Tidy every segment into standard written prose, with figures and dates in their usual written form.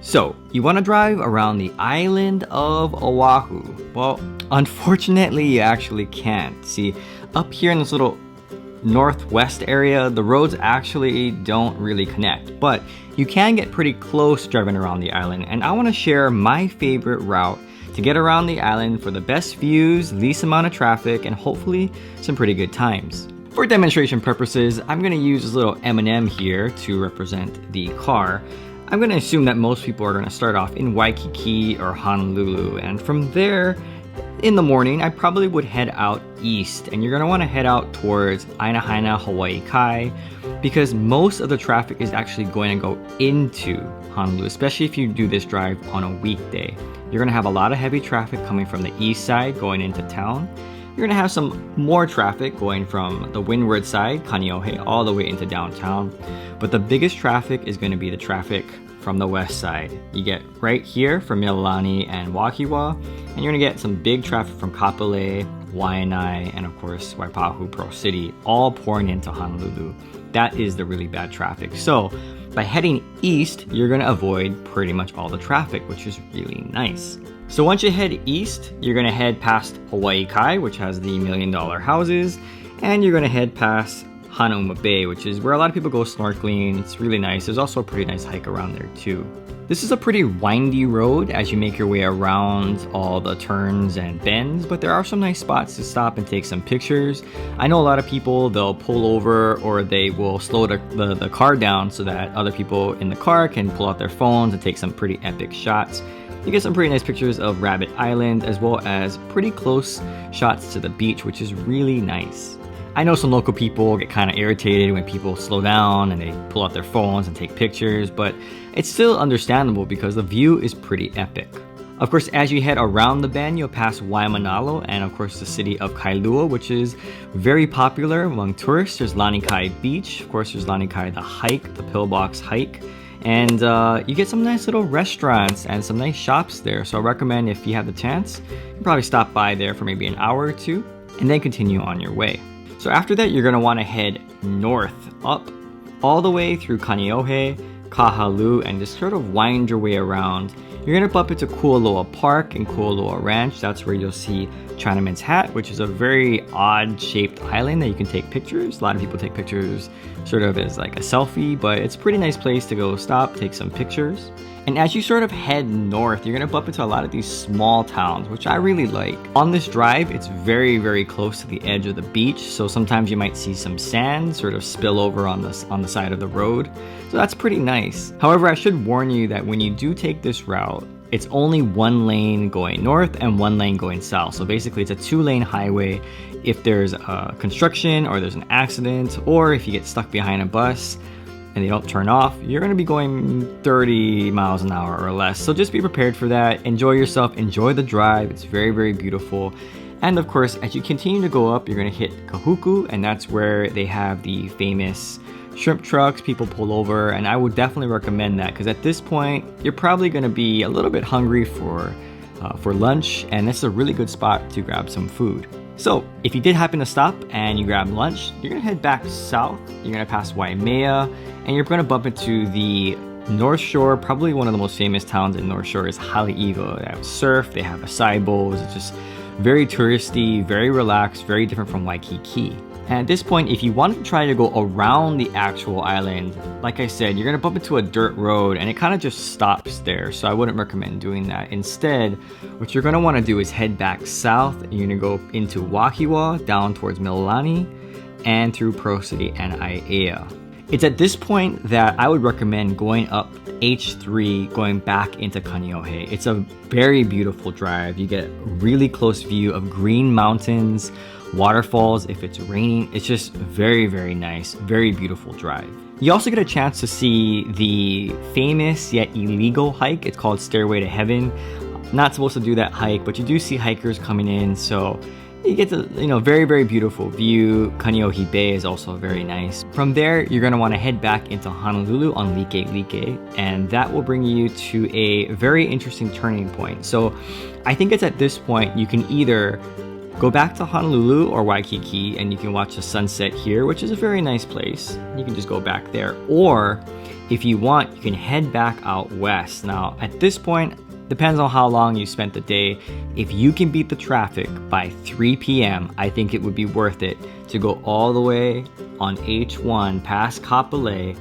So, you want to drive around the island of Oahu. Well, unfortunately, you actually can't. See, up here in this little northwest area, the roads actually don't really connect, but you can get pretty close driving around the island, and I want to share my favorite route to get around the island for the best views, least amount of traffic, and hopefully some pretty good times. For demonstration purposes, I'm going to use this little M&M here to represent the car. I'm going to assume that most people are going to start off in Waikiki or Honolulu, and from there, in the morning, I probably would head out east, and you're going to want to head out towards Aina Hawaii Kai, because most of the traffic is actually going to go into Honolulu, especially if you do this drive on a weekday. You're going to have a lot of heavy traffic coming from the east side going into town. You're going to have some more traffic going from the windward side, Kaneohe, all the way into downtown. But the biggest traffic is going to be the traffic from the west side. You get right here from Mililani and Wahiawa, and you're going to get some big traffic from Kapolei, Waianae, and of course Waipahu, Pearl City, all pouring into Honolulu. That is the really bad traffic. So by heading east, you're going to avoid pretty much all the traffic, which is really nice. So once you head east, you're going to head past Hawaii Kai, which has the $1 million houses, and you're going to head past Hanauma Bay, which is where a lot of people go snorkeling. It's really nice. There's also a pretty nice hike around there too. This is a pretty windy road as you make your way around all the turns and bends, but there are some nice spots to stop and take some pictures. I know a lot of people, they'll pull over or they will slow the car down so that other people in the car can pull out their phones and take some pretty epic shots. You get some pretty nice pictures of Rabbit Island as well as pretty close shots to the beach, which is really nice. I know some local people get kind of irritated when people slow down and they pull out their phones and take pictures, but it's still understandable because the view is pretty epic. Of course, as you head around the bend, you'll pass Waimanalo and of course the city of Kailua, which is very popular among tourists. There's Lanikai Beach, of course there's Lanikai the hike, the pillbox hike, and you get some nice little restaurants and some nice shops there. So I recommend if you have the chance, you can probably stop by there for maybe an hour or two and then continue on your way. So after that, you're going to want to head north, up, all the way through Kaneohe, Kahalu, and just sort of wind your way around. You're going to bump into Kualoa Park and Kualoa Ranch. That's where you'll see Chinaman's Hat, which is a very odd-shaped island that you can take pictures. A lot of people take pictures sort of as like a selfie, but it's a pretty nice place to go stop, take some pictures. And as you sort of head north, you're going to bump into a lot of these small towns, which I really like. On this drive, it's very, very close to the edge of the beach, so sometimes you might see some sand sort of spill over on the side of the road. So that's pretty nice. However, I should warn you that when you do take this route, it's only one lane going north and one lane going south. So basically it's a 2-lane highway. If there's a construction or there's an accident, or if you get stuck behind a bus and they don't turn off, you're going to be going 30 miles an hour or less. So just be prepared for that. Enjoy yourself, enjoy the drive. It's very, very beautiful. And of course, as you continue to go up, you're going to hit Kahuku, and that's where they have the famous shrimp trucks. People pull over, and I would definitely recommend that because at this point, you're probably going to be a little bit hungry for lunch, and this is a really good spot to grab some food. So if you did happen to stop and you grab lunch, you're going to head back south. You're going to pass Waimea, and you're going to bump into the North Shore. Probably one of the most famous towns in North Shore is Haleiwa. They have surf, they have acai bowls. It's just very touristy, very relaxed, very different from Waikiki. And at this point, if you want to try to go around the actual island, like I said, you're going to bump into a dirt road and it kind of just stops there. So I wouldn't recommend doing that. Instead, what you're going to want to do is head back south. You're going to go into Wahiawa, down towards Mililani, and through Pearl City and Aiea. It's at this point that I would recommend going up H3, going back into Kaneohe. It's a very beautiful drive. You get a really close view of green mountains, waterfalls if it's raining. It's just very, very nice, very beautiful drive. You also get a chance to see the famous yet illegal hike. It's called Stairway to Heaven. Not supposed to do that hike, but you do see hikers coming in, so you get the very, very beautiful view. Kaneohe Bay is also very nice. From there, you're going to want to head back into Honolulu on Like, and that will bring you to a very interesting turning point. So I think it's at this point you can either go back to Honolulu or Waikiki and you can watch the sunset here, which is a very nice place. You can just go back there. Or if you want, you can head back out west. Now, at this point, depends on how long you spent the day. If you can beat the traffic by 3 p.m., I think it would be worth it to go all the way on H1 past Kapolei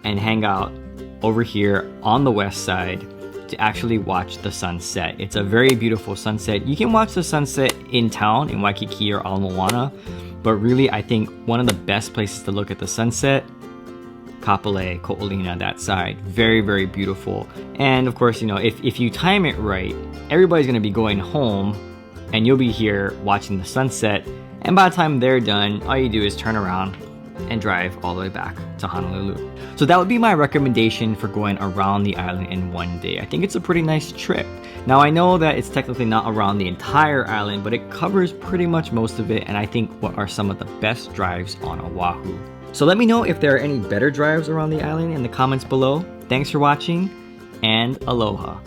and hang out over here on the west side to actually watch the sunset. It's a very beautiful sunset. You can watch the sunset in town in Waikiki or Ala Moana, but really I think one of the best places to look at the sunset, Kapolei, Ko'olina, that side. Very, very beautiful. And of course, you know, if you time it right, everybody's gonna be going home and you'll be here watching the sunset. And by the time they're done, all you do is turn around and drive all the way back to Honolulu. So that would be my recommendation for going around the island in one day. I think it's a pretty nice trip. Now I know that it's technically not around the entire island, but it covers pretty much most of it, and I think what are some of the best drives on Oahu. So let me know if there are any better drives around the island in the comments below. Thanks for watching, and aloha.